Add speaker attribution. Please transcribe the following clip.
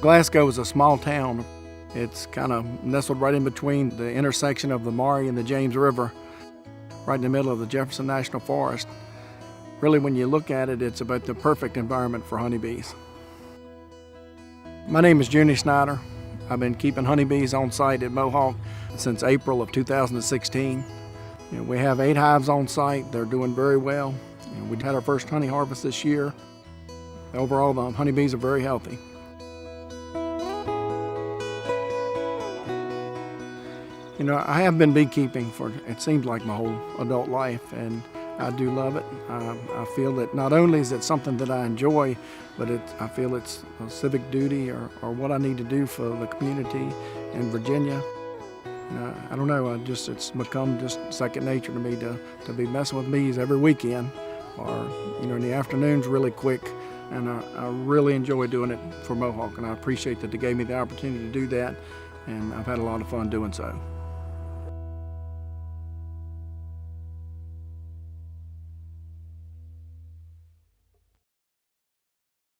Speaker 1: Glasgow is a small town. It's kind of nestled right in between the intersection of the Murray and the James River, right in the middle of the Jefferson National Forest. Really, when you look at it, it's about the perfect environment for honeybees. My name is Junie Snyder. I've been keeping honeybees on site at Mohawk since April of 2016. We have 8 hives on site. They're doing very well. We had our first honey harvest this year. Overall, the honeybees are very healthy. I have been beekeeping for, it seems like, my whole adult life, and I do love it. I feel that not only is it something that I enjoy, but I feel it's a civic duty or what I need to do for the community in Virginia. I don't know, it's become just second nature to me to be messing with bees every weekend, or in the afternoons really quick. And I really enjoy doing it for Mohawk, and I appreciate that they gave me the opportunity to do that, and I've had a lot of fun doing so.